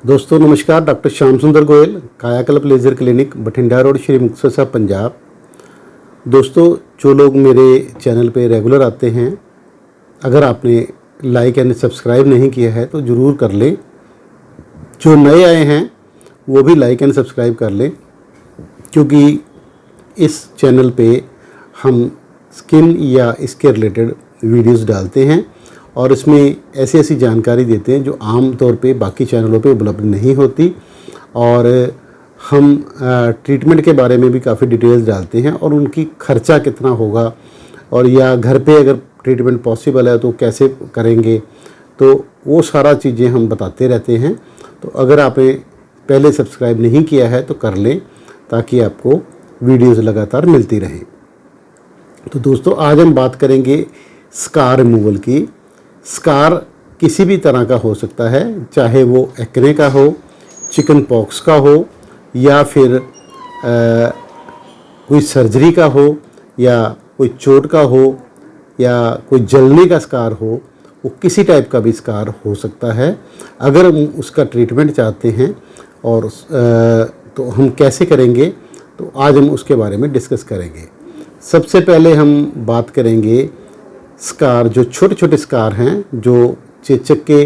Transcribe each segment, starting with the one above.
दोस्तों नमस्कार। डॉक्टर श्याम सुंदर गोयल, कायाकल्प laser clinic, Bathinda road, Shri Muktsar Sahib, Punjab. दोस्तों, जो लोग मेरे चैनल पे रेगुलर आते हैं, अगर आपने लाइक एंड सब्सक्राइब नहीं किया है तो ज़रूर कर लें। जो नए आए हैं वो भी लाइक एंड सब्सक्राइब कर लें, क्योंकि इस चैनल पे हम स्किन या इसके रिलेटेड वीडियोस डालते हैं और इसमें ऐसी ऐसी जानकारी देते हैं जो आम तौर पे बाकी चैनलों पे उपलब्ध नहीं होती। और हम ट्रीटमेंट के बारे में भी काफ़ी डिटेल्स डालते हैं और उनकी खर्चा कितना होगा, और या घर पे अगर ट्रीटमेंट पॉसिबल है तो कैसे करेंगे, तो वो सारा चीज़ें हम बताते रहते हैं। तो अगर आपने पहले सब्सक्राइब नहीं किया है तो कर लें, ताकि आपको वीडियोज़ लगातार मिलती रहें। तो दोस्तों, आज हम बात करेंगे स्कार रिमूवल की। स्कार किसी भी तरह का हो सकता है, चाहे वो एक्ने का हो, चिकन पॉक्स का हो, या फिर कोई सर्जरी का हो, या कोई चोट का हो, या कोई जलने का स्कार हो। वो किसी टाइप का भी स्कार हो सकता है। अगर हम उसका ट्रीटमेंट चाहते हैं और तो हम कैसे करेंगे, तो आज हम उसके बारे में डिस्कस करेंगे। सबसे पहले हम बात करेंगे स्कार, जो छोटे छोटे स्कार हैं, जो चेचक के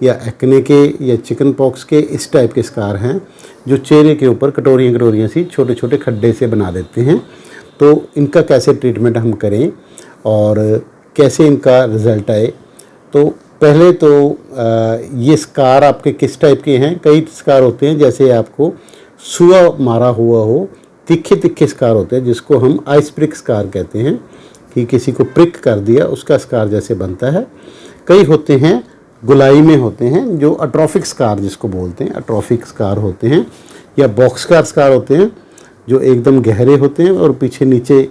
या एक्ने के या चिकन पॉक्स के इस टाइप के स्कार हैं, जो चेहरे के ऊपर कटोरियाँ कटोरियाँ सी छोटे छोटे खड्डे से बना देते हैं। तो इनका कैसे ट्रीटमेंट हम करें और कैसे इनका रिज़ल्ट आए। तो पहले तो ये स्कार आपके किस टाइप के हैं। कई स्कार होते हैं जैसे आपको सुआ मारा हुआ हो, तिखे तिखे स्कार होते हैं, जिसको हम आइस प्रिक स्कार कहते हैं, कि किसी को प्रिक कर दिया उसका स्कार जैसे बनता है। कई होते हैं गुलाई में होते हैं, जो अट्रोफिक स्कार जिसको बोलते हैं, अट्रोफिक स्कार होते हैं, या बॉक्सकार स्कार होते हैं, जो एकदम गहरे होते हैं और पीछे नीचे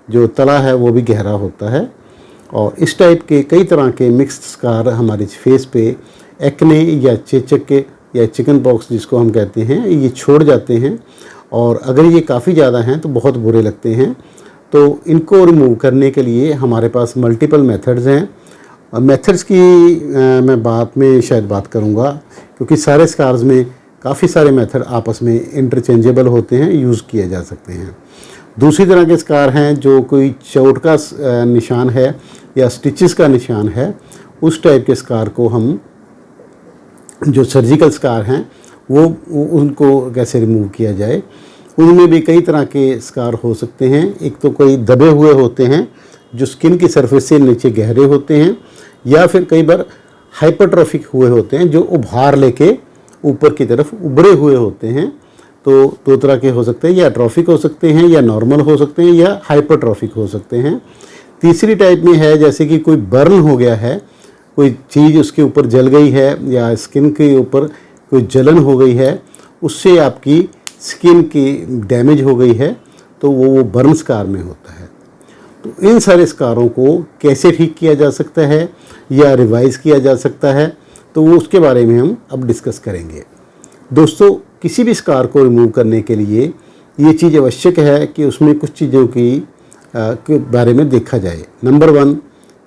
जो तला है वो भी गहरा होता है। और इस टाइप के कई तरह के मिक्स्ड स्कार हमारे फेस पे एक्ने या चेचक के या चिकन पॉक्स जिसको हम कहते हैं, ये छोड़ जाते हैं। और अगर ये काफ़ी ज़्यादा हैं तो बहुत बुरे लगते हैं। तो इनको रिमूव करने के लिए हमारे पास मल्टीपल मेथड्स हैं। मेथड्स की मैं बाद में शायद बात करूंगा, क्योंकि सारे स्कार्स में काफ़ी सारे मेथड आपस में इंटरचेंजेबल होते हैं, यूज़ किए जा सकते हैं। दूसरी तरह के स्कार हैं जो कोई चोट का निशान है या स्टिचेस का निशान है, उस टाइप के स्कार को हम, जो सर्जिकल स्कार हैं, वो उनको कैसे रिमूव किया जाए। उनमें भी कई तरह के स्कार हो सकते हैं। एक तो कोई दबे हुए होते हैं जो स्किन की सरफेस से नीचे गहरे होते हैं, या फिर कई बार हाइपरट्रॉफिक हुए होते हैं जो उभार लेके ऊपर की तरफ उभरे हुए होते हैं। तो दो तरह के हो सकते हैं, या ट्रॉफिक हो सकते हैं, या नॉर्मल हो सकते हैं, या हाइपरट्रॉफिक हो सकते हैं। तीसरी टाइप में है जैसे कि कोई बर्न हो गया है, कोई चीज़ उसके ऊपर जल गई है, या स्किन के ऊपर कोई जलन हो गई है, उससे आपकी स्किन की डैमेज हो गई है, तो वो बर्न स्कार में होता है। तो इन सारे स्कारों को कैसे ठीक किया जा सकता है या रिवाइज किया जा सकता है, तो वो उसके बारे में हम अब डिस्कस करेंगे। दोस्तों, किसी भी स्कार को रिमूव करने के लिए ये चीज़ आवश्यक है कि उसमें कुछ चीज़ों के बारे में देखा जाए। नंबर 1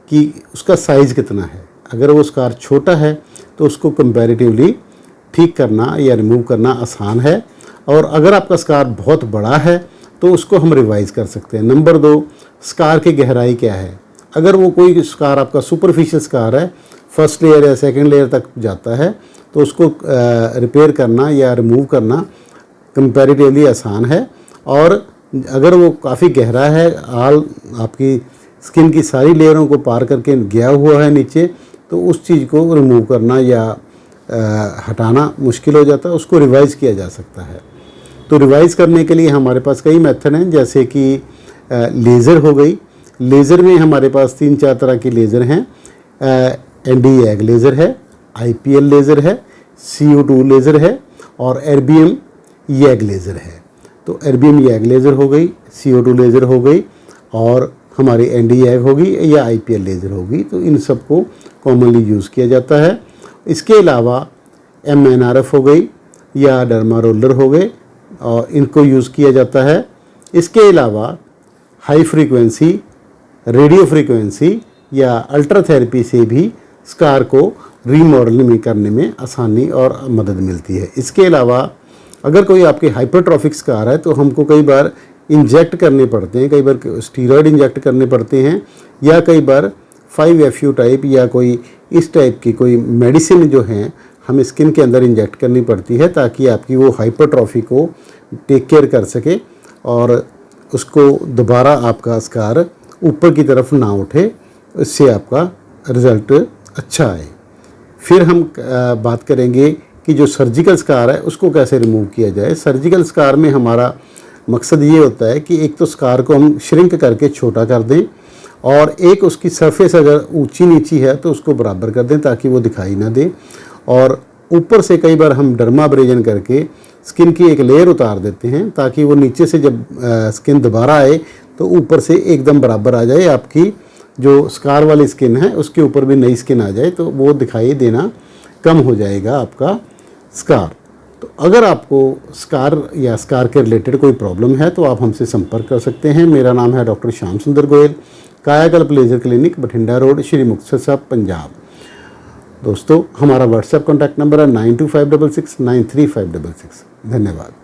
कि उसका साइज़ कितना है। अगर वो स्कार छोटा है तो उसको कंपैरेटिवली ठीक करना या रिमूव करना आसान है, और अगर आपका स्कार बहुत बड़ा है तो उसको हम रिवाइज़ कर सकते हैं। नंबर 2, स्कार की गहराई क्या है। अगर वो कोई स्कार आपका सुपरफिशियल स्कार है, फर्स्ट लेयर या सेकंड लेयर तक जाता है, तो उसको रिपेयर करना या रिमूव करना कंपैरेटिवली आसान है। और अगर वो काफ़ी गहरा है, आपकी स्किन की सारी लेयरों को पार करके गया हुआ है नीचे, तो उस चीज़ को रिमूव करना या हटाना मुश्किल हो जाता है, उसको रिवाइज़ किया जा सकता है। तो रिवाइज़ करने के लिए हमारे पास कई मेथड हैं, जैसे कि लेज़र हो गई। लेज़र में हमारे पास 3-4 तरह के लेज़र हैं। ND YAG लेज़र है, IPL लेज़र है, CO2 लेज़र है, और RBM YAG लेज़र है। तो RBM YAG लेज़र हो गई, CO2 लेज़र हो गई, और हमारी ND YAG होगी या IPL लेज़र होगी। तो इन सबको कॉमनली यूज़ किया जाता है। इसके अलावा MNRF हो गई या डर्मा रोलर हो गए, और इनको यूज़ किया जाता है। इसके अलावा हाई फ्रीक्वेंसी, रेडियो फ्रीक्वेंसी या अल्ट्रा थेरेपी से भी स्कार को रीमॉडलिंग करने में आसानी और मदद मिलती है। इसके अलावा अगर कोई आपके हाइपरट्रॉफिक स्कार है तो हमको कई बार इंजेक्ट करने पड़ते हैं, कई बार स्टीरॉयड इंजेक्ट करने पड़ते हैं, या कई बार 5FU टाइप या कोई इस टाइप की कोई मेडिसिन जो हैं हमें स्किन के अंदर इंजेक्ट करनी पड़ती है, ताकि आपकी वो हाइपरट्रॉफी को टेक केयर कर सके और उसको दोबारा आपका स्कार ऊपर की तरफ ना उठे, इससे आपका रिज़ल्ट अच्छा आए। फिर हम बात करेंगे कि जो सर्जिकल स्कार है उसको कैसे रिमूव किया जाए। सर्जिकल स्कार में हमारा मकसद ये होता है कि एक तो स्कार को हम श्रिंक करके छोटा कर दें, और एक उसकी सरफेस अगर ऊंची नीची है तो उसको बराबर कर दें ताकि वो दिखाई ना दे, और ऊपर से कई बार हम डर्माब्रेजन करके स्किन की एक लेयर उतार देते हैं ताकि वो नीचे से जब स्किन दोबारा आए तो ऊपर से एकदम बराबर आ जाए, आपकी जो स्कार वाली स्किन है उसके ऊपर भी नई स्किन आ जाए, तो वो दिखाई देना कम हो जाएगा आपका स्कार। तो अगर आपको स्कार या स्कार के रिलेटेड कोई प्रॉब्लम है तो आप हमसे संपर्क कर सकते हैं। मेरा नाम है doctor Shyam Sundar Goyal, Kayakalp laser clinic, Bathinda road, Shri Muktsar Sahib, Punjab. दोस्तों, हमारा व्हाट्सएप कॉन्टैक्ट नंबर है 9256693566। धन्यवाद।